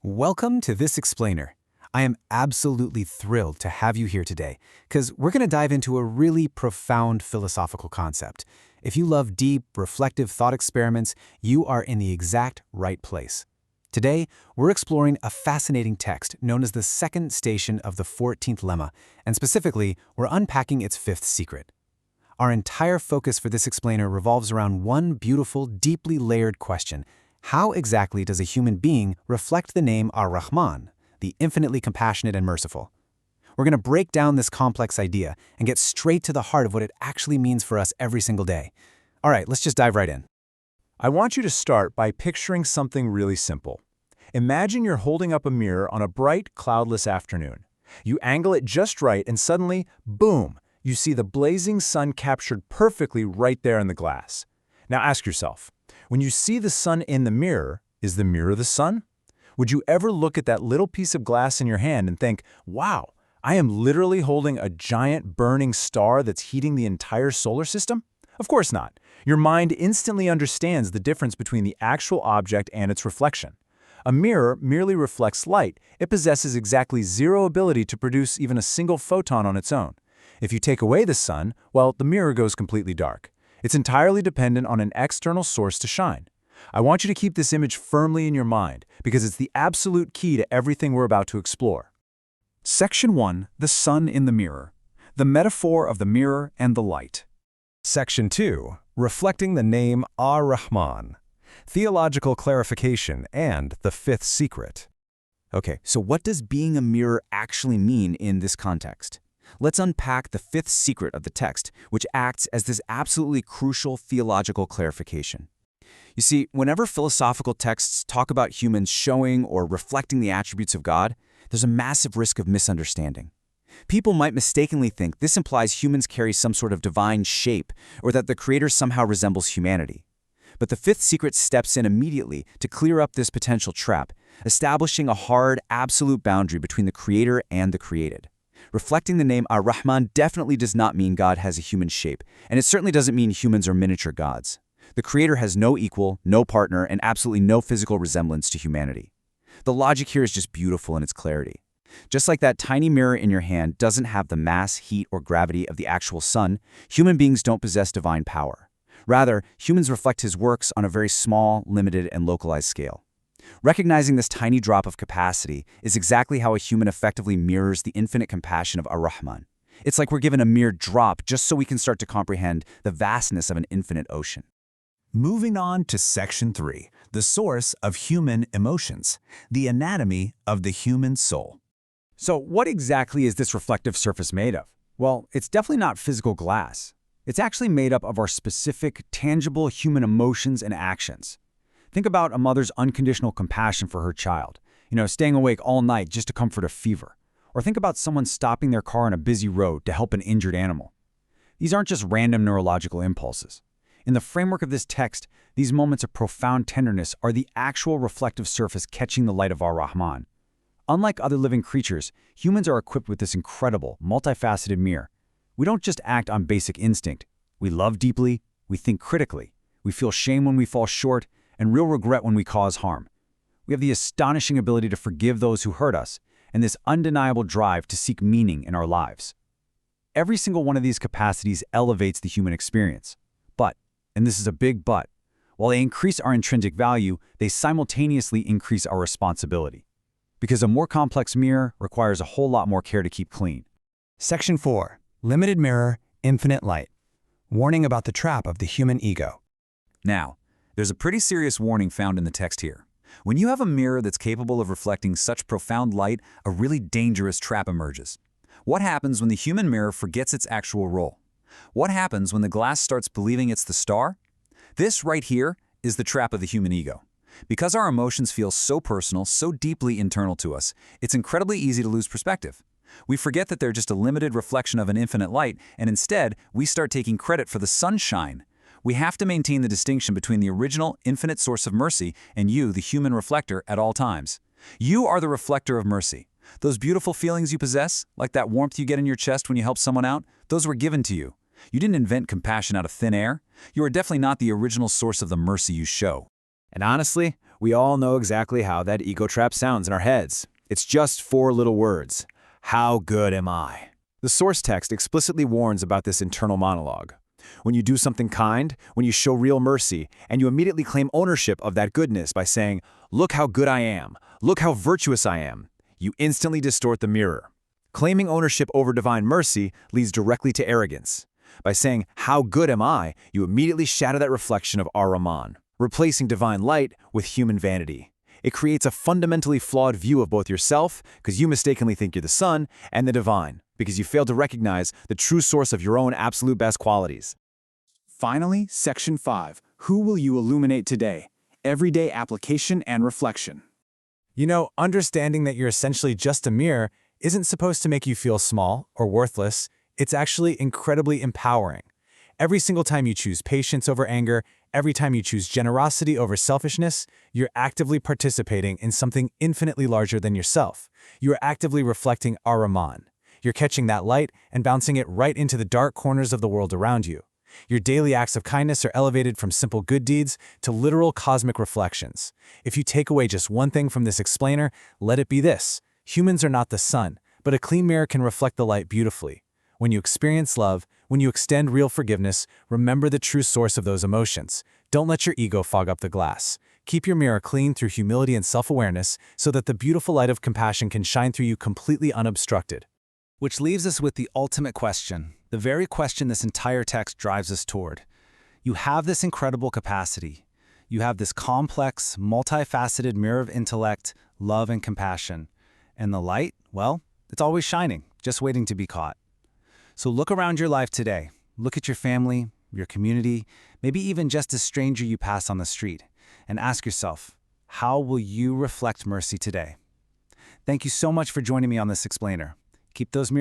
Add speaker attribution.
Speaker 1: Welcome to This Explainer. I am absolutely thrilled to have you here today because we're going to dive into a really profound philosophical concept. If you love deep, reflective thought experiments, you are in the exact right place. Today, we're exploring a fascinating text known as the second station of the 14th lemma, and specifically, we're unpacking its fifth secret. Our entire focus for This Explainer revolves around one beautiful, deeply layered question. How exactly does a human being reflect the name Ar-Rahman, the infinitely compassionate and merciful? We're going to break down this complex idea and get straight to the heart of what it actually means for us every single day. All right, let's just dive right in.
Speaker 2: I want you to start by picturing something really simple. Imagine you're holding up a mirror on a bright, cloudless afternoon. You angle it just right and suddenly, boom, you see the blazing sun captured perfectly right there in the glass. Now ask yourself, when you see the sun in the mirror, is the mirror the sun? Would you ever look at that little piece of glass in your hand and think, wow, I am literally holding a giant burning star that's heating the entire solar system? Of course not. Your mind instantly understands the difference between the actual object and its reflection. A mirror merely reflects light. It possesses exactly zero ability to produce even a single photon on its own. If you take away the sun, well, the mirror goes completely dark. It's entirely dependent on an external source to shine. I want you to keep this image firmly in your mind because it's the absolute key to everything we're about to explore.
Speaker 3: Section 1. The sun in the mirror. The metaphor of the mirror and the light.
Speaker 4: Section 2. Reflecting the name Ar-Rahman. Theological clarification and the fifth secret.
Speaker 1: Okay, so what does being a mirror actually mean in this context? Let's unpack the fifth secret of the text, which acts as this absolutely crucial theological clarification. You see, whenever philosophical texts talk about humans showing or reflecting the attributes of God, there's a massive risk of misunderstanding. People might mistakenly think this implies humans carry some sort of divine shape or that the Creator somehow resembles humanity. But the fifth secret steps in immediately to clear up this potential trap, establishing a hard, absolute boundary between the Creator and the created. Reflecting the name Ar-Rahman definitely does not mean God has a human shape, and it certainly doesn't mean humans are miniature gods. The Creator has no equal, no partner, and absolutely no physical resemblance to humanity. The logic here is just beautiful in its clarity. Just like that tiny mirror in your hand doesn't have the mass, heat, or gravity of the actual sun, human beings don't possess divine power. Rather, humans reflect His works on a very small, limited, and localized scale. Recognizing this tiny drop of capacity is exactly how a human effectively mirrors the infinite compassion of Ar-Rahman. It's like we're given a mere drop just so we can start to comprehend the vastness of an infinite ocean.
Speaker 3: Moving on to Section 3. The source of human emotions. The anatomy of the human soul.
Speaker 5: So what exactly is this reflective surface made of? Well, it's definitely not physical glass. It's actually made up of our specific, tangible human emotions and actions. Think about a mother's unconditional compassion for her child, staying awake all night just to comfort a fever. Or think about someone stopping their car on a busy road to help an injured animal. These aren't just random neurological impulses. In the framework of this text, these moments of profound tenderness are the actual reflective surface catching the light of Ar-Rahman. Unlike other living creatures, humans are equipped with this incredible, multifaceted mirror. We don't just act on basic instinct. We love deeply, we think critically, we feel shame when we fall short, and real regret when we cause harm. We have the astonishing ability to forgive those who hurt us, and this undeniable drive to seek meaning in our lives. Every single one of these capacities elevates the human experience. But, and this is a big but, while they increase our intrinsic value, they simultaneously increase our responsibility. Because a more complex mirror requires a whole lot more care to keep clean.
Speaker 4: Section 4. Limited mirror, infinite light. Warning about the trap of the human ego.
Speaker 6: Now, there's a pretty serious warning found in the text here. When you have a mirror that's capable of reflecting such profound light, a really dangerous trap emerges. What happens when the human mirror forgets its actual role? What happens when the glass starts believing it's the star? This right here is the trap of the human ego. Because our emotions feel so personal, so deeply internal to us, it's incredibly easy to lose perspective. We forget that they're just a limited reflection of an infinite light, and instead, we start taking credit for the sunshine. We have to maintain the distinction between the original, infinite source of mercy and you, the human reflector, at all times. You are the reflector of mercy. Those beautiful feelings you possess, like that warmth you get in your chest when you help someone out, those were given to you. You didn't invent compassion out of thin air. You are definitely not the original source of the mercy you show.
Speaker 5: And honestly, We all know exactly how that ego trap sounds in our heads. It's just 4 little words. How good am I? The source text explicitly warns about this internal monologue. When you do something kind, when you show real mercy, and you immediately claim ownership of that goodness by saying, "Look how good I am, look how virtuous I am," you instantly distort the mirror. Claiming ownership over divine mercy leads directly to arrogance. By saying, "How good am I?" you immediately shatter that reflection of Ar-Rahman, replacing divine light with human vanity. It creates a fundamentally flawed view of both yourself, because you mistakenly think you're the sun, and the divine, because you fail to recognize the true source of your own absolute best qualities.
Speaker 2: Finally, Section 5. Who will you illuminate today? Everyday application and reflection. You know, understanding that you're essentially just a mirror isn't supposed to make you feel small or worthless. It's actually incredibly empowering. Every single time you choose patience over anger, every time you choose generosity over selfishness, you're actively participating in something infinitely larger than yourself. You are actively reflecting Ar-Rahman. You're catching that light and bouncing it right into the dark corners of the world around you. Your daily acts of kindness are elevated from simple good deeds to literal cosmic reflections. If you take away just one thing from this explainer, let it be this: humans are not the sun, but a clean mirror can reflect the light beautifully. When you experience love, when you extend real forgiveness, remember the true source of those emotions. Don't let your ego fog up the glass. Keep your mirror clean through humility and self-awareness so that the beautiful light of compassion can shine through you completely unobstructed.
Speaker 4: Which leaves us with the ultimate question, the very question this entire text drives us toward. You have this incredible capacity. You have this complex, multifaceted mirror of intellect, love, and compassion. And the light, well, it's always shining, just waiting to be caught. So look around your life today. Look at your family, your community, maybe even just a stranger you pass on the street, and ask yourself, how will you reflect mercy today? Thank you so much for joining me on this explainer. Keep those mirrors